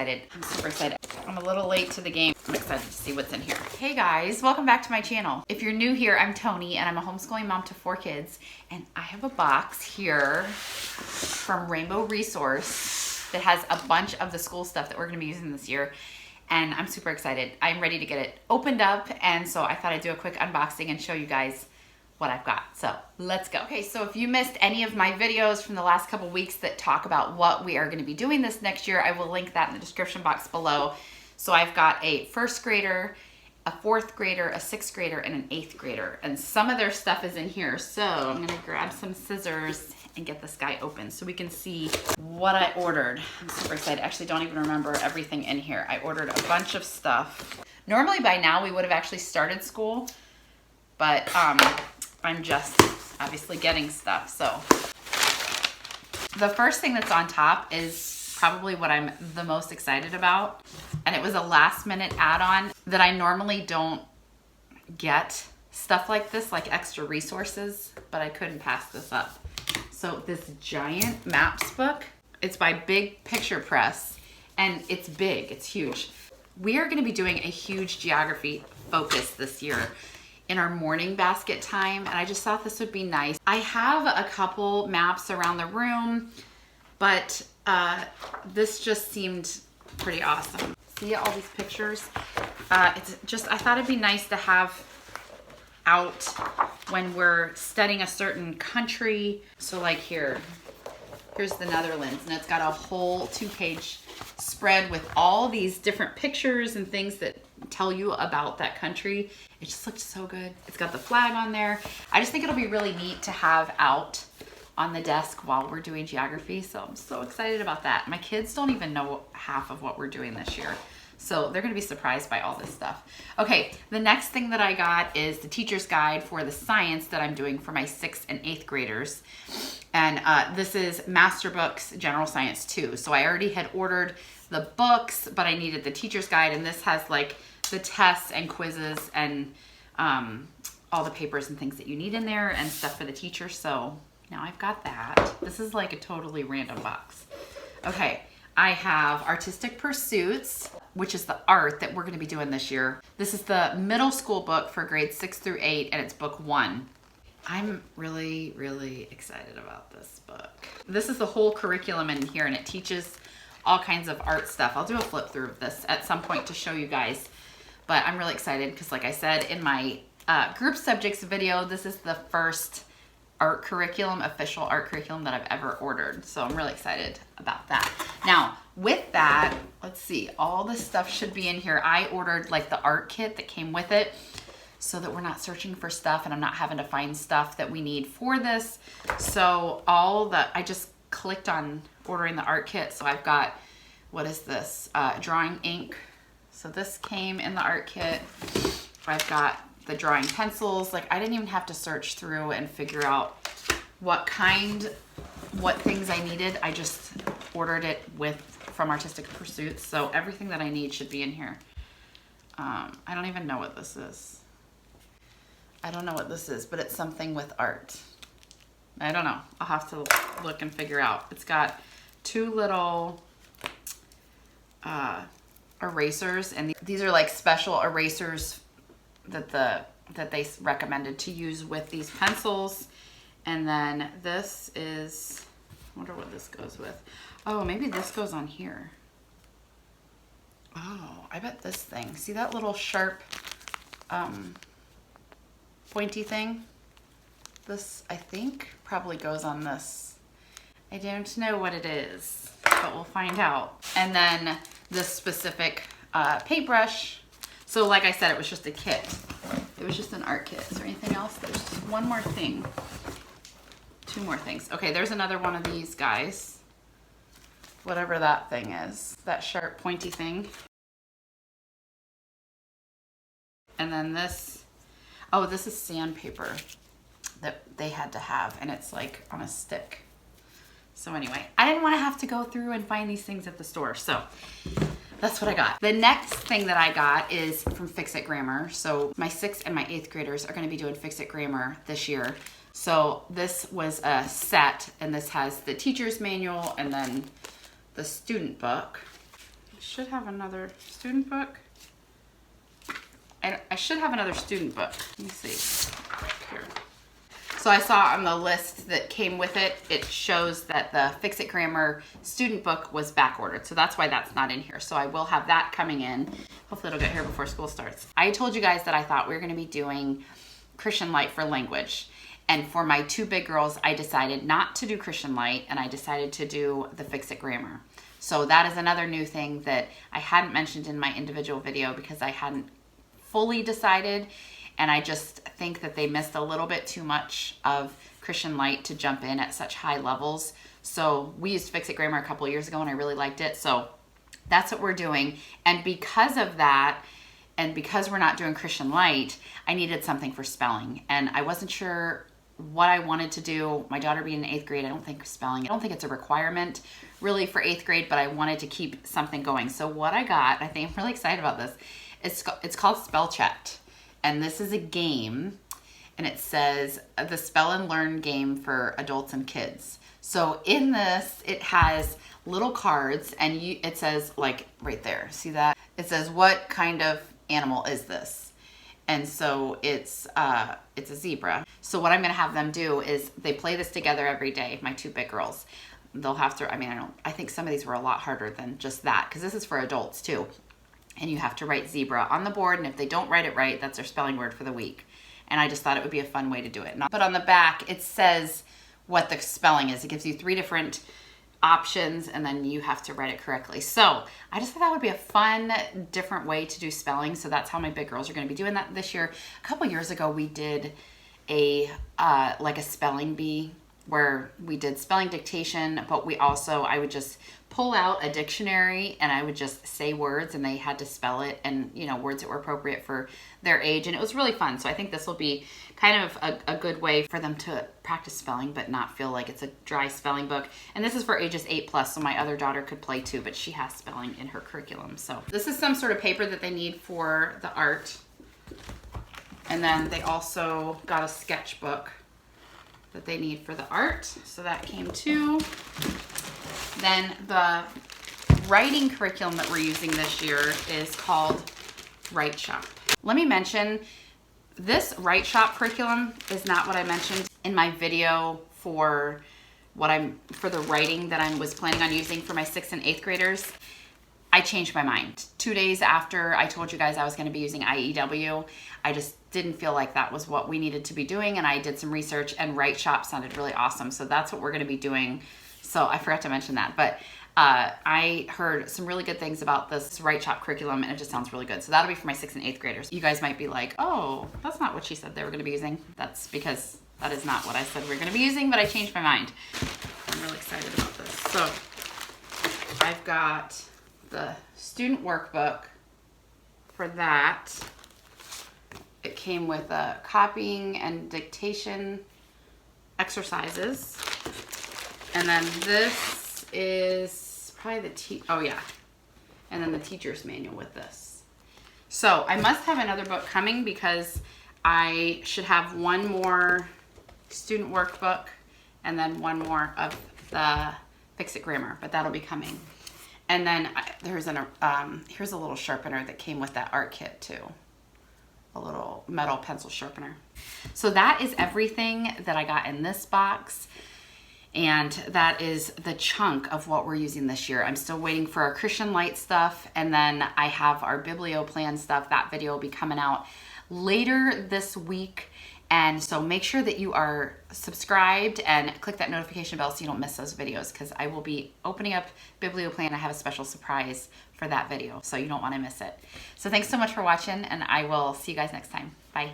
excited. I'm super excited. I'm a little late to the game. I'm excited to see what's in here. Hey guys, welcome back to my channel. If you're new here, I'm Toni and I'm a homeschooling mom to 4 kids. And I have a box here from Rainbow Resource that has a bunch of the school stuff that we're gonna be using this year. And I'm super excited. I'm ready to get it opened up. And so I thought I'd do a quick unboxing and show you guys what I've got. So let's go. Okay, so if you missed any of my videos from the last couple weeks that talk about what we are gonna be doing this next year, I will link that in the description box below. So I've got a 1st grader, a 4th grader, a 6th grader, and an 8th grader. And some of their stuff is in here. So I'm gonna grab some scissors and get this guy open so we can see what I ordered. I'm super excited. Actually, don't even remember everything in here. I ordered a bunch of stuff. Normally by now we would have actually started school, but I'm just obviously getting stuff. So the first thing that's on top is probably what I'm the most excited about. And it was a last minute add-on that I normally don't get stuff like this, like extra resources, but I couldn't pass this up. So this giant maps book, it's by Big Picture Press, and it's big, it's huge. We are gonna be doing a huge geography focus this year in our morning basket time, and I just thought this would be nice. I have a couple maps around the room, but this just seemed pretty awesome. See all these pictures? It's just, I thought it'd be nice to have out when we're studying a certain country. So like here's the Netherlands, and it's got a whole 2-page spread with all these different pictures and things that tell you about that country. It just looked so good. It's got the flag on there. I just think it'll be really neat to have out on the desk while we're doing geography. So I'm so excited about that. My kids don't even know half of what we're doing this year, so they're gonna be surprised by all this stuff. Okay, the next thing that I got is the teacher's guide for the science that I'm doing for my 6th and 8th graders. And this is Master Books General Science 2. So I already had ordered the books, but I needed the teacher's guide, and this has like the tests and quizzes and all the papers and things that you need in there and stuff for the teacher. So now I've got that. This is like a totally random box. Okay, I have Artistic Pursuits, which is the art that we're gonna be doing this year. This is the middle school book for grades 6 through 8, and it's book 1. I'm really, really excited about this book. This is the whole curriculum in here, and it teaches all kinds of art stuff. I'll do a flip through of this at some point to show you guys, but I'm really excited because like I said in my group subjects video, this is the first art curriculum, official art curriculum that I've ever ordered. So I'm really excited about that. Now, with that, let's see, all this stuff should be in here. I ordered like the art kit that came with it so that we're not searching for stuff and I'm not having to find stuff that we need for this. So I just clicked on ordering the art kit. So I've got, what is this? Drawing ink. So this came in the art kit. I've got the drawing pencils. Like I didn't even have to search through and figure out what things I needed. I just ordered it from Artistic Pursuits. So everything that I need should be in here. I don't even know what this is. I don't know what this is, but it's something with art. I don't know. I'll have to look and figure out. It's got 2 little erasers, and these are like special erasers that they recommended to use with these pencils. And then this is, I wonder what this goes with. Oh, maybe this goes on here. Oh, I bet this thing. See that little sharp pointy thing? This, I think, probably goes on this. I don't know what it is, but we'll find out. And then this specific paintbrush. So like I said, it was just a kit. It was just an art kit. Is there anything else? There's just one more thing. 2 more things. Okay, there's another one of these guys. Whatever that thing is. That sharp pointy thing. And then this, oh, this is sandpaper that they had to have, and it's like on a stick. So anyway, I didn't want to have to go through and find these things at the store. So that's what I got. The next thing that I got is from Fix It Grammar. So my 6th and my 8th graders are going to be doing Fix It Grammar this year. So this was a set, and this has the teacher's manual and then the student book. I should have another student book. I should have another student book. Let me see. Here. So I saw on the list that came with it, it shows that the Fix It Grammar student book was back ordered. So that's why that's not in here. So I will have that coming in. Hopefully it'll get here before school starts. I told you guys that I thought we were going to be doing Christian Light for language. And for my two big girls, I decided not to do Christian Light, and I decided to do the Fix It Grammar. So that is another new thing that I hadn't mentioned in my individual video because I hadn't fully decided, and I just think that they missed a little bit too much of Christian Light to jump in at such high levels. So we used Fix It Grammar a couple of years ago and I really liked it. So that's what we're doing. And because of that, and because we're not doing Christian Light, I needed something for spelling. And I wasn't sure what I wanted to do. My daughter being in 8th grade, I don't think it's a requirement really for 8th grade, but I wanted to keep something going. So what I got, I think I'm really excited about this. It's called Spell Checked, and this is a game, and it says the Spell and Learn game for adults and kids. So in this, it has little cards, and it says, like right there, see that? It says, what kind of animal is this? And so it's a zebra. So what I'm gonna have them do is they play this together every day, my two big girls. They'll have to, I think some of these were a lot harder than just that, because this is for adults too. And you have to write zebra on the board, and if they don't write it right, that's their spelling word for the week. And I just thought it would be a fun way to do it. But on the back, it says what the spelling is. It gives you 3 different options, and then you have to write it correctly. So I just thought that would be a fun, different way to do spelling. So that's how my big girls are going to be doing that this year. A couple years ago, we did like a spelling bee where we did spelling dictation, but I would just pull out a dictionary and I would just say words and they had to spell it, and words that were appropriate for their age, and it was really fun. So I think this will be kind of a good way for them to practice spelling but not feel like it's a dry spelling book. And this is for ages 8+, so my other daughter could play too, but she has spelling in her curriculum. So this is some sort of paper that they need for the art. And then they also got a sketchbook that they need for the art. So that came too. Then the writing curriculum that we're using this year is called Write Shop. Let me mention, this Write Shop curriculum is not what I mentioned in my video for the writing that I was planning on using for my 6th and 8th graders. I changed my mind. 2 days after I told you guys I was going to be using IEW, I just didn't feel like that was what we needed to be doing, and I did some research, and Write Shop sounded really awesome. So that's what we're going to be doing. So I forgot to mention that, but I heard some really good things about this Write Shop curriculum, and it just sounds really good. So that'll be for my 6th and 8th graders. You guys might be like, oh, that's not what she said they were going to be using. That's because that is not what I said we were going to be using, but I changed my mind. I'm really excited about this. So I've got the student workbook for that. It came with copying and dictation exercises. And then this is probably and then the teacher's manual with this. So I must have another book coming because I should have one more student workbook and then one more of the Fix It Grammar, but that'll be coming. And then here's a little sharpener that came with that art kit too. A little metal pencil sharpener. So that is everything that I got in this box. And that is the chunk of what we're using this year. I'm still waiting for our Christian Light stuff. And then I have our Biblio Plan stuff. That video will be coming out later this week. And so make sure that you are subscribed and click that notification bell so you don't miss those videos, because I will be opening up Biblio Plan. I have a special surprise for that video, so you don't want to miss it. So thanks so much for watching, and I will see you guys next time. Bye.